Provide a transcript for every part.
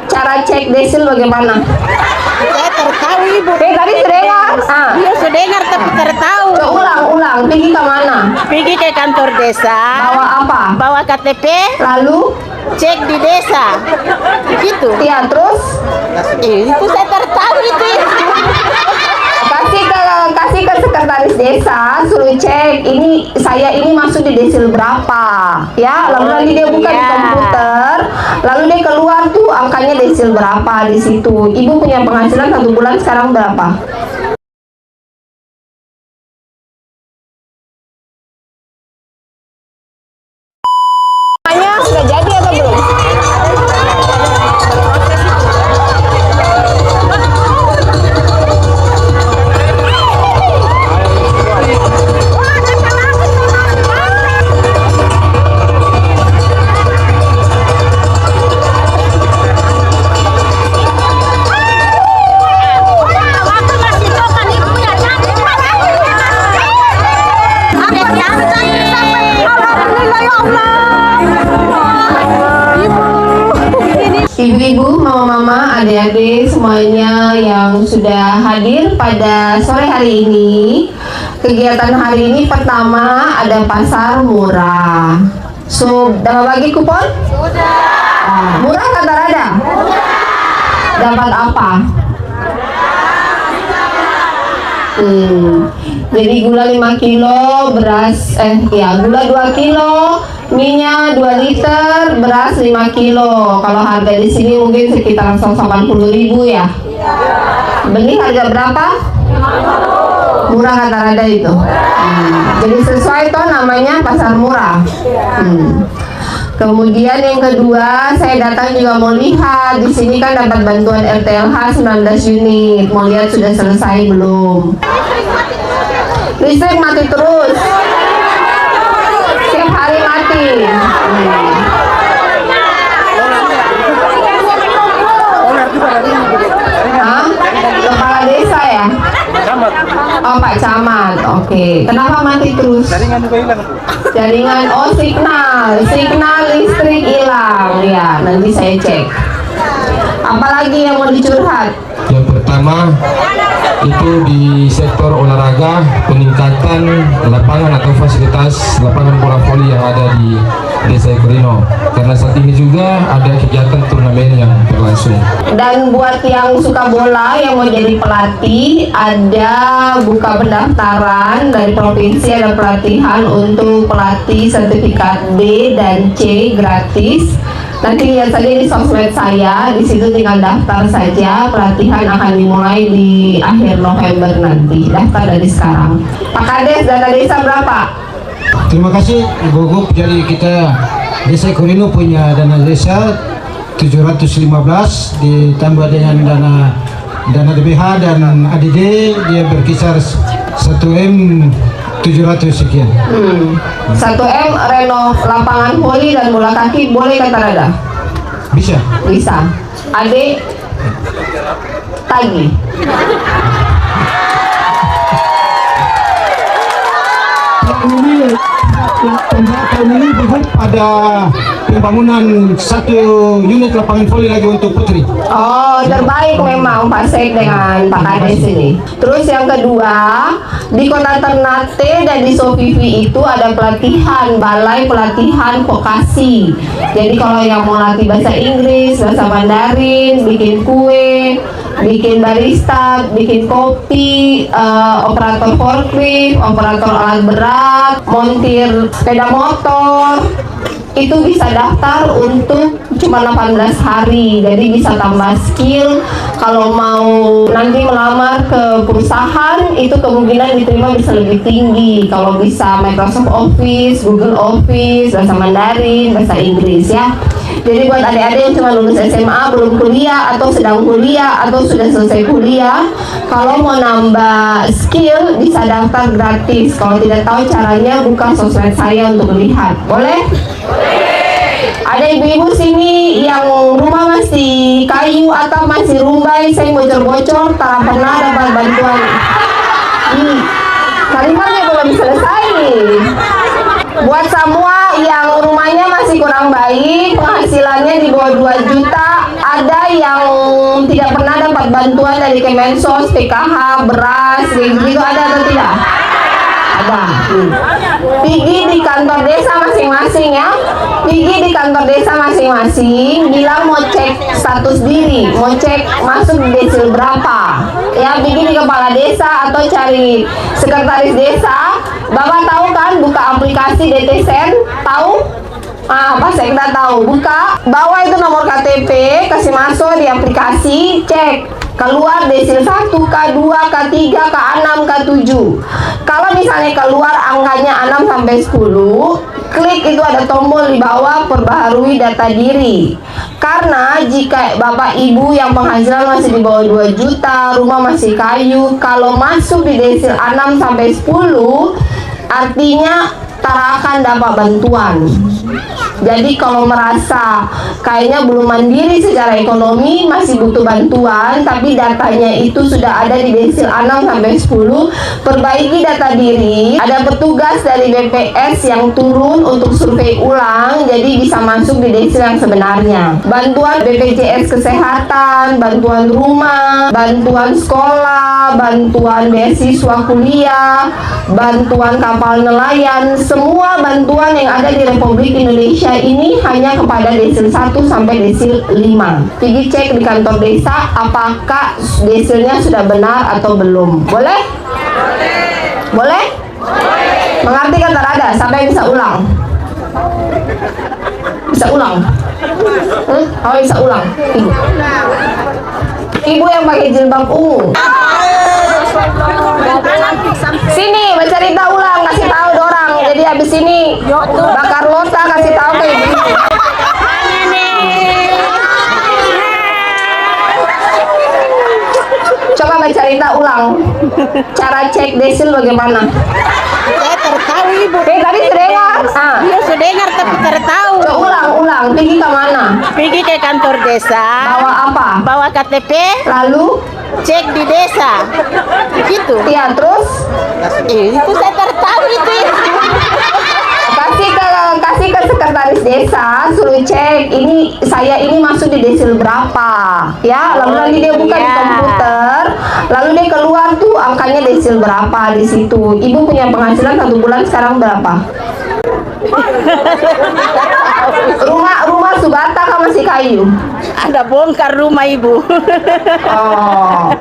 Cara cek desil bagaimana? Saya tertahu ibu. Tadi sudah dengar. Iya sudah dengar tapi tertahu. Ulang. Pergi ke mana? Pergi ke kantor desa. Bawa apa? Bawa KTP. Lalu Cek di desa. Begitu. ya terus Itu saya tertahu itu. kasih ke sekretaris desa, suruh cek ini masuk di desil berapa ya, lalu nanti dia buka di komputer, lalu dia keluar tuh angkanya desil berapa di situ. Ibu punya penghasilan 1 bulan sekarang berapa? Sudah jadi atau belum? Ibu-ibu, mama-mama, adik-adik semuanya yang sudah hadir pada sore hari ini. Kegiatan hari ini pertama ada pasar murah. Sudah bagi kupon? Sudah. Murah kata Rada? Dapat apa? Jadi gula 5 kilo, beras gula 2 kilo, minyak 2 liter, beras 5 kilo. Kalau harga di sini mungkin sekitar 180.000 ya. Beli harga berapa? Murah kata Rada itu. Jadi sesuai toh namanya pasar murah. Kemudian yang kedua, saya datang juga mau lihat di sini kan dapat bantuan RTLH 19 unit. Mau lihat sudah selesai belum? Listrik mati terus. Setiap hari mati. Kepala desa ya? Oh Pak Camat, oke. Kenapa mati terus? Jaringan juga hilang. Jaringan, signal listrik hilang. Ya, nanti saya cek. Apalagi yang mau dicurhat? Yang pertama itu di sektor olahraga, peningkatan lapangan atau fasilitas lapangan bola voli yang ada di Desa Ekorino. Karena saat ini juga ada kegiatan turnamen yang berlangsung. Dan buat yang suka bola yang mau jadi pelatih, ada buka pendaftaran dari provinsi, ada pelatihan untuk pelatih sertifikat B dan C gratis. Nanti lihat saja di sosmed saya, di situ tinggal daftar saja. Pelatihan akan dimulai di akhir November nanti. Daftar dari sekarang. Pak Kades, dana desa berapa? Terima kasih Ibu Gup. Jadi kita Desa Ekorino punya dana desa 715 ditambah dengan dana DBH dan ADD dia berkisar 1M 700 sekian. 1M renov lapangan voli dan bola kaki boleh kata Rada? Bisa. Bisa. Adik tagih. Tahun ini berhubung pada pembangunan 1 unit lapangan voli lagi untuk putri. Oh, terbaik memang Pak Sek dengan Pak Kades ini. Terus yang kedua, di Kota Ternate dan di Sofivi itu ada pelatihan, balai pelatihan vokasi. Jadi kalau yang mau latih bahasa Inggris, bahasa Mandarin, bikin kue, bikin barista, bikin kopi, operator forklift, operator alat berat, montir sepeda motor, itu bisa daftar untuk cuma 18 hari. Jadi bisa tambah skill. Kalau mau nanti melamar ke perusahaan, itu kemungkinan diterima bisa lebih tinggi kalau bisa Microsoft Office, Google Office, bahasa Mandarin, bahasa Inggris ya. Jadi buat adik-adik yang cuma lulus SMA, belum kuliah, atau sedang kuliah, atau sudah selesai kuliah, kalau mau nambah skill bisa daftar gratis. Kalau tidak tahu caranya, buka sosmed saya untuk lihat. Boleh? Ada ibu-ibu sini yang rumah masih kayu atau masih rumbai, saya bocor-bocor, tak pernah dapat bantuan. Kalimatnya belum selesai nih. Buat semua yang rumahnya masih kurang baik, penghasilannya di bawah 2 juta, ada ada yang tidak pernah dapat bantuan dari Kemensos, PKH, beras, gitu ada atau tidak? Ada. Pergi di kantor desa masing-masing ya. Pergi di kantor desa masing-masing, bilang mau cek status diri, mau cek masuk di desil berapa. Ya, pergi di kepala desa atau cari sekretaris desa. Bapak tahu kan buka aplikasi DTSen? Tahu? Pak Sekda tahu, buka, bawa itu nomor KTP, kasih masuk di aplikasi, cek keluar desil 1, K2, K3, K6, K7. Kalau misalnya keluar angkanya 6 sampai 10, klik itu ada tombol di bawah perbaharui data diri. Karena jika Bapak Ibu yang penghasilan masih di bawah 2 juta, rumah masih kayu, kalau masuk di desil 6 sampai 10, artinya tak akan dapat bantuan. Jadi kalau merasa kayaknya belum mandiri secara ekonomi, masih butuh bantuan, tapi datanya itu sudah ada di desil 6 sampai 10, perbaiki data diri. Ada petugas dari BPS yang turun untuk survei ulang, jadi bisa masuk di desil yang sebenarnya. Bantuan BPJS Kesehatan, bantuan rumah, bantuan sekolah, bantuan beasiswa kuliah, bantuan kapal nelayan, semua bantuan yang ada di Republik Indonesia ini hanya kepada desil 1 sampai desil 5. Pergi cek di kantor desa apakah desilnya sudah benar atau belum. Boleh? Boleh? Mengerti kata Rada? Siapa yang bisa ulang? Bisa ulang? Oh, bisa ulang. Ibu yang pakai jilbab ungu. Sini, bercerita ulang, kasih tahu dorang. Jadi habis ini bakar lota, kasih tahu ke ibu. Coba bercerita ulang. Cara cek desil bagaimana? Saya tertahu ibu. Tadi dengar. Iya sudah dengar tapi tertahu. Coba ulang. Pergi ke mana? Pergi ke kantor desa. Bawa apa? Bawa KTP. Lalu Cek di desa. Gitu. iya, terus Itu saya tertahu itu. kasih ke sekretaris desa, suruh cek ini saya ini masuk di desil berapa ya, lalu nanti dia buka di komputer, lalu dia keluar tuh angkanya desil berapa di situ. Ibu punya penghasilan 1 bulan sekarang berapa? Rumah Subata kan masih kayu. Ada bongkar rumah ibu. Oh,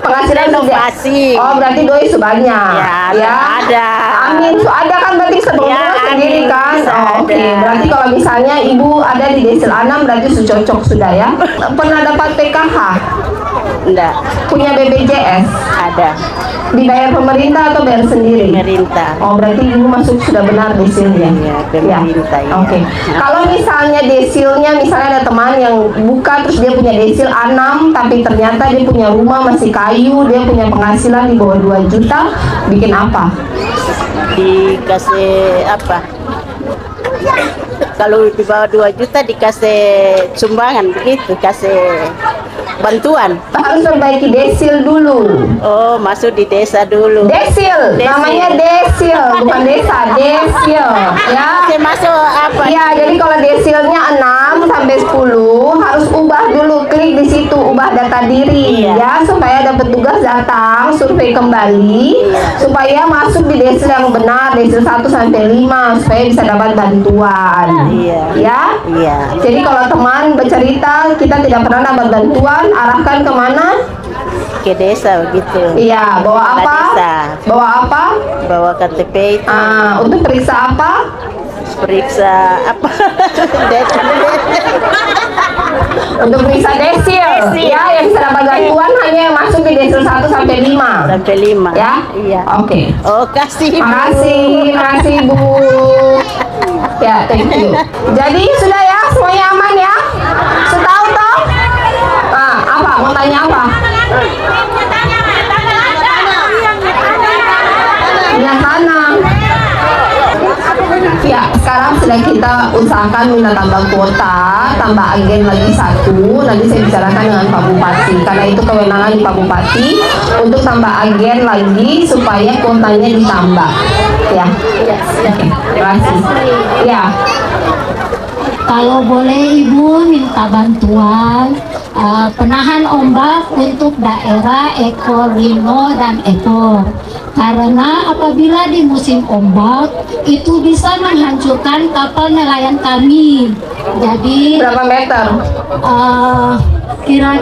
penghasilan Renovasi. Oh, berarti doi sebanyak. Ya, ada. Amin. So, ada kan berarti sebelumnya Ya, sendiri amin. kan. Bisa Oh, oke. ada. Berarti kalau misalnya ibu ada di desil 6 berarti cocok sudah ya. Pernah dapat PKH? Enggak, Punya BPJS? ada. Dibayar pemerintah atau bayar sendiri? Pemerintah. Oh, berarti ibu masuk sudah benar desilnya. Iya, pemerintah, ya. Oke. Kalau misalnya desilnya, misalnya ada teman yang buka terus dia punya desil 6 tapi ternyata dia punya rumah masih kayu, dia punya penghasilan di bawah 2 juta, bikin apa? Dikasih apa? Kalau di bawah 2 juta dikasih sumbangan begitu, kasih bantuan. Harus perbaiki desil dulu. Oh, masuk di desa dulu. Desil, namanya desil, bukan desa, desil. Ya. Masih masuk apa? Iya, jadi kalau desilnya 6 sampai 10 harus ubah dulu, klik di situ ubah data diri. Iya. Ya, supaya ada petugas datang survei kembali supaya masuk di desil yang benar, desil 1 sampai 5 supaya bisa dapat bantuan. Iya. Ya. Iya. Jadi kalau teman bercerita kita tidak pernah dapat bantuan, arahkan kemana? Ke desa begitu. Iya, bawa Kepala apa? desa. Bawa apa? Bawa KTP itu. Untuk periksa apa? Periksa apa? Untuk periksa desil. Desil. Ya, yang bisa dapat bantuan hanya yang masuk di desil 1 sampai 5. Sampai 5. Ya? Iya. Oke. Oh, kasih. Makasih Bu. Ya, thank you. Jadi sudah ya, semuanya aman ya? Setahu toh? Apa? Mau tanya apa? Minyak tanah. Ya, sekarang sedang kita usahakan minta tambah kuota, tambah agen lagi 1. Nanti saya bicarakan dengan Pak Bupati, karena itu kewenangan Pak Bupati untuk tambah agen lagi supaya kuotanya ditambah. Ya, oke, terima kasih. Ya, Kalau boleh Ibu minta bantuan penahan ombak untuk daerah Ekor Rino dan Ekor. Karena apabila di musim ombak itu bisa menghancurkan kapal nelayan kami. Jadi Berapa meter? kira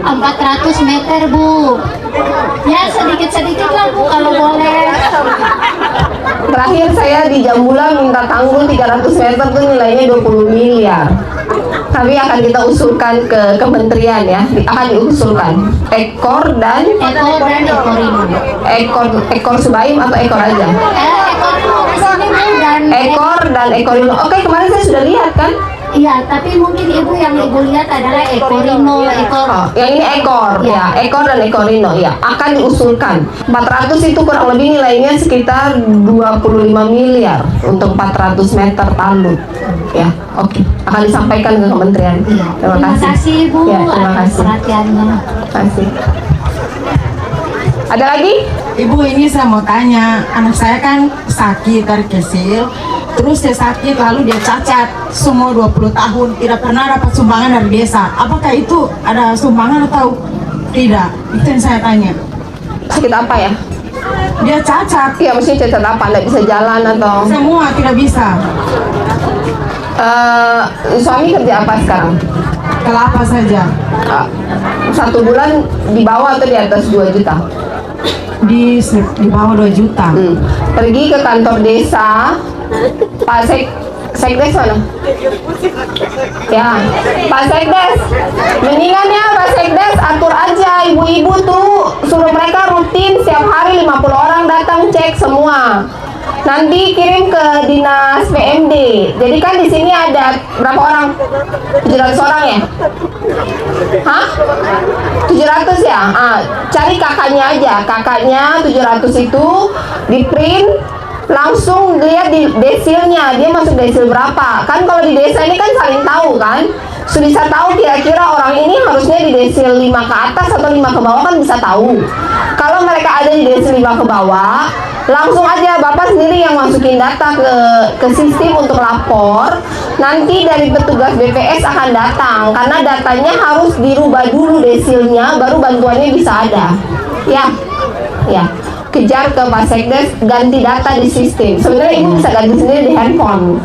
400 meter Bu. Ya sedikit-sedikit lah Bu kalau boleh. Terakhir saya di Jambula minta tanggul 300 meter tuh nilainya 20 miliar. Tapi akan kita usulkan ke kementerian ya, akan diusulkan. Ekor dan Ekor Subaim atau Ekor aja? Ekor Bu di sini Bu dan Ekor dan Ekor Rino. Oke, kemarin saya sudah lihat kan? Iya, tapi mungkin Ibu yang Ibu lihat adalah Ekor Rino, Ekor. Oh, yang ini ekor, ya, ekor dan ekor rino, ya, akan diusulkan. 400 itu kurang lebih nilainya sekitar 25 miliar untuk 400 meter talut, ya. Oke, akan disampaikan ke kementerian. Iya. Terima kasih Ibu Ya, terima atas kasih. perhatiannya. Terima kasih. Ada lagi? Ibu, ini saya mau tanya, anak saya kan sakit dari kecil, terus dia sakit lalu dia cacat semua 20 tahun, tidak pernah dapat sumbangan dari desa. Apakah itu ada sumbangan atau tidak? Itu yang saya tanya. Sakit apa ya? Dia cacat, Iya, mesti cacat apa? Nggak bisa jalan atau? semua tidak bisa. Suami kerja apa sekarang? Kelapa saja. 1 bulan di bawah atau di atas 2 juta? Di bawah 2 juta. Pergi ke kantor desa, Pak Sekdes mana? Ya, Pak Sekdes. Mendingan ya Pak Sekdes atur aja ibu-ibu tuh, suruh mereka rutin setiap hari 50 orang datang cek semua. Nanti kirim ke dinas PMD. Jadi kan di sini ada berapa orang? 700 orang ya? Hah? 700 ya? Cari kakaknya aja. Kakaknya 700 itu di print, langsung lihat di desilnya, dia masuk desil berapa. Kan kalau di desa ini kan saling tahu kan, sudah bisa tahu kira-kira orang ini harusnya di desil 5 ke atas atau 5 ke bawah, kan bisa tahu. Kalau mereka ada di desil 5 ke bawah, langsung aja Bapak sendiri yang masukin data ke sistem untuk lapor. Nanti dari petugas BPS akan datang, karena datanya harus dirubah dulu desilnya, baru bantuannya bisa ada. Ya, ya. Kejar ke Pak Sekdes, ganti data di sistem. Sebenarnya ibu bisa ganti sendiri di handphone.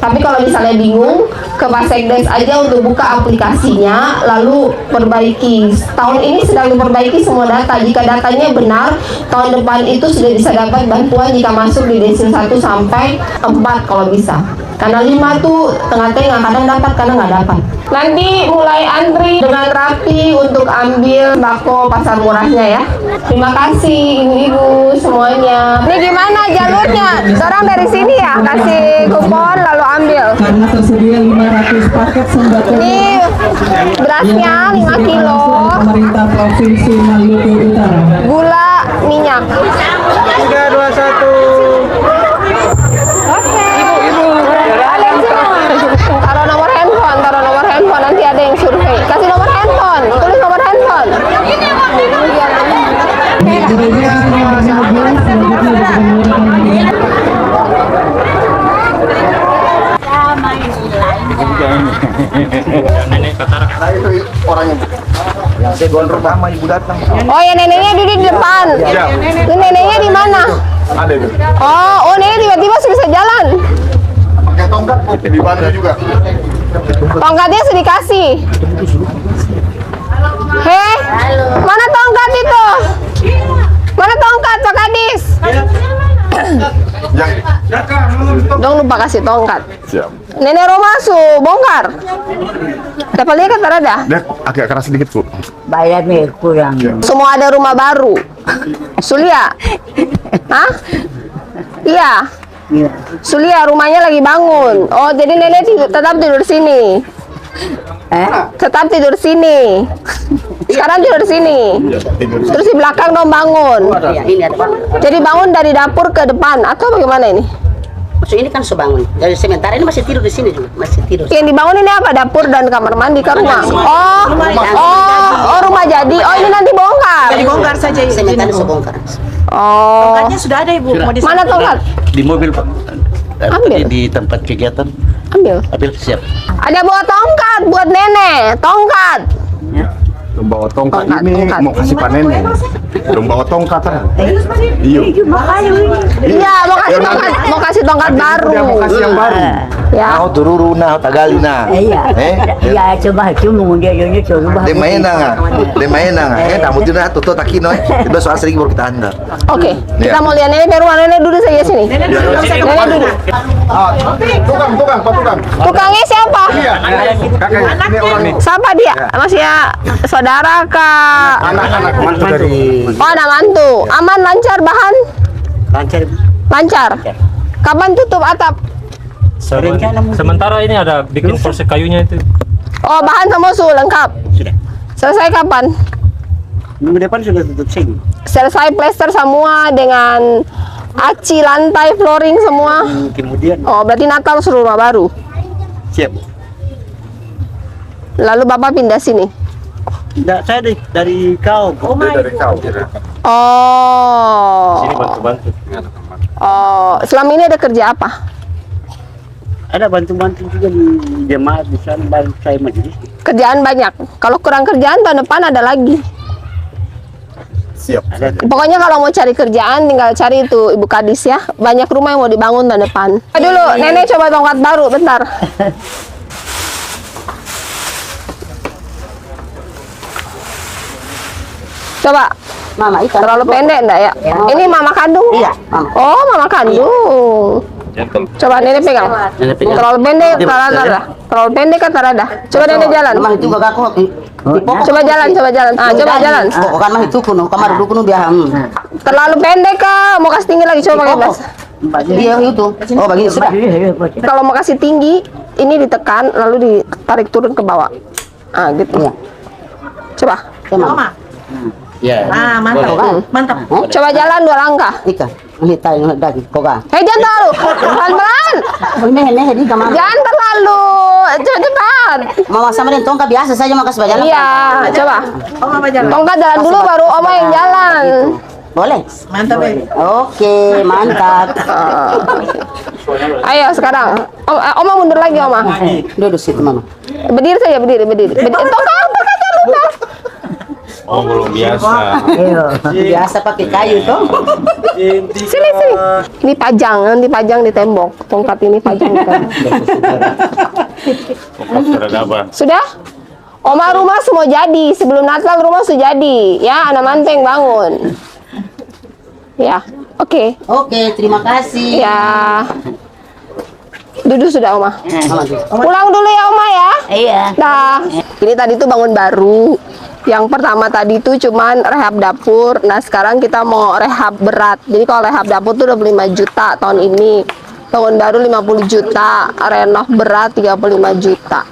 Tapi kalau misalnya bingung, ke Pak Sekdes aja untuk buka aplikasinya, lalu perbaiki. Tahun ini sedang diperbaiki semua data. Jika datanya benar, tahun depan itu sudah bisa dapat bantuan jika masuk di desil 1 sampai 4 kalau bisa. Karena 5 tuh tengah-tengah, kadang dapat, kadang nggak dapat. Nanti mulai antri dengan rapi untuk ambil bako pasar murahnya ya. Terima kasih ibu-ibu semuanya. Ini gimana jalurnya? Orang dari sini ya, kasih kupon lalu ambil. Karena tersedia 500 paket sembako Ini berasnya 5 kilo, pemerintah Provinsi Maluku Utara. gula, minyak. 3, 2, 1. Oke. Balik sini. Taruh nomor handphone, nanti ada yang survei. Kasih nomor handphone, tulis nomor handphone. Oh ya, neneknya duduk di depan. Ini neneknya di mana? Ada itu. Oh nenek tiba-tiba bisa jalan. Pakai tongkat dibantu juga. Tongkatnya sudah dikasih. Heh, mana tongkat itu? Mana tongkat Pak Kadis? Dong lupa kasih tongkat. Siap. Nenek Romasu bongkar. Dapat lihat kan ada? Dia agak keras sedikit, Bu. Bayarnya kurang. Semua ada rumah baru. Sulia? Hah? Iya. Sulia rumahnya lagi bangun. Oh, jadi nenek tetap tidur sini. Tetap tidur sini. Sekarang tidur sini. Terus di belakang dong bangun. Jadi bangun dari dapur ke depan atau bagaimana ini? Maksud ini kan sebangun. Dari sementara ini masih tidur di sini juga, masih tidur. Yang dibangun ini apa? Dapur dan kamar mandi ke rumah. Oh, rumah jadi. Oh, ini nanti bongkar. Dibongkar saja. Sementara sebongkar. Oh. Tongkatnya sudah ada Ibu. Mau Mana tongkat? Di mobil, Pak. Ambil. Di tempat kegiatan. Ambil. Ambil, siap. Ada bawa tongkat buat nenek. Tongkat. Bawa tongkat Tongkat, ini tongkat. mau kasih panennya. Bawa tongkat kan? Iya. Iya, mau kasih tongkat baru. Dia mau kasih yang baru. Ya. Aku tururu na tagali na. Iya. Ya coba cuma dia coba. De maena nga. Tamu tu na toto takino. Iba soal sering baru kita anda. Oke, kita Ya. mau lihat nenek Perwan. Nenek duduk saja sini. Nenek duduk. Tukang. Tukangnya siapa? Iya. Kakak ini orang nih. Siapa dia? Masih ya saudara kak? Anak-anak mantu dari. Oh, ada mantu. Aman, lancar bahan? Lancar. Kapan tutup atap? Sementara ini ada bikin proses kayunya itu. Oh, bahan sama su lengkap. Sudah. Selesai kapan? Minggu depan sudah tutup sing. Selesai plester semua dengan aci, lantai, flooring semua. Kemudian Oh, berarti Natal suruh rumah baru. siap. Lalu Bapak pindah sini. Enggak, saya dari kau. Dari kau. Oh. Sini bantu-bantu. Oh, selama ini ada kerja apa? Ada bantu-bantu juga di jemaat di sana baru saya majelis. Kerjaan banyak. Kalau kurang kerjaan tahun depan ada lagi. Siap. Pokoknya kalau mau cari kerjaan tinggal cari itu Ibu Kadis ya. Banyak rumah yang mau dibangun tahun depan. Dulu nenek coba tongkat baru bentar. Coba. Mama ikan. Terlalu pendek enggak ya? Ini mama kandung? Iya, mama. Oh, mama kandung. Coba nenek pegang. Nenek pegang. Terlalu pendek, terlalu pendek kan ada. Coba nenek jalan. Mama itu gak aku. Coba jalan. Coba jalan. Kan mah itu kuno, kamar dulu kuno biar. Terlalu pendek kak. Mau kasih tinggi lagi coba pakai blas. Dia itu. Oh, bagi sudah. Kalau mau kasih tinggi, ini ditekan lalu ditarik turun ke bawah. Ah, gitu. Iya. Coba. Mama. Ya. Ah, mantap. Coba jalan 2 langkah. Ika, hitai daging koga. Hei, jangan terlalu. Pelan-pelan. Ini di kamar. Jangan terlalu. Cepat. Mama sama dengan tongkat biasa saja mau kasih jalan. Iya, coba. Tongkat jalan dulu baru Oma yang jalan. Boleh? Mantap, Oke, mantap. Ayo sekarang. Oma mundur lagi Oma. Duduk situ mama. Berdiri saja, berdiri. Tongkat lupa. Oh, belum biasa. Biasa pakai kayu toh. Sini. Ini pajang, nanti pajang di tembok. Tongkat ini pajang di tembok. Sudah? Oma rumah semua jadi. Sebelum Natal rumah sudah jadi. Ya, anak manteng bangun. Ya, oke. Oke, terima kasih. Ya. Duduk sudah Oma. Pulang dulu ya Oma ya. Iya. Dah. Ini tadi tuh bangun baru. Yang pertama tadi tuh cuman rehab dapur. Nah sekarang kita mau rehab berat. Jadi kalau rehab dapur tuh 25 juta tahun ini. Bangun baru 50 juta. Renov berat 35 juta.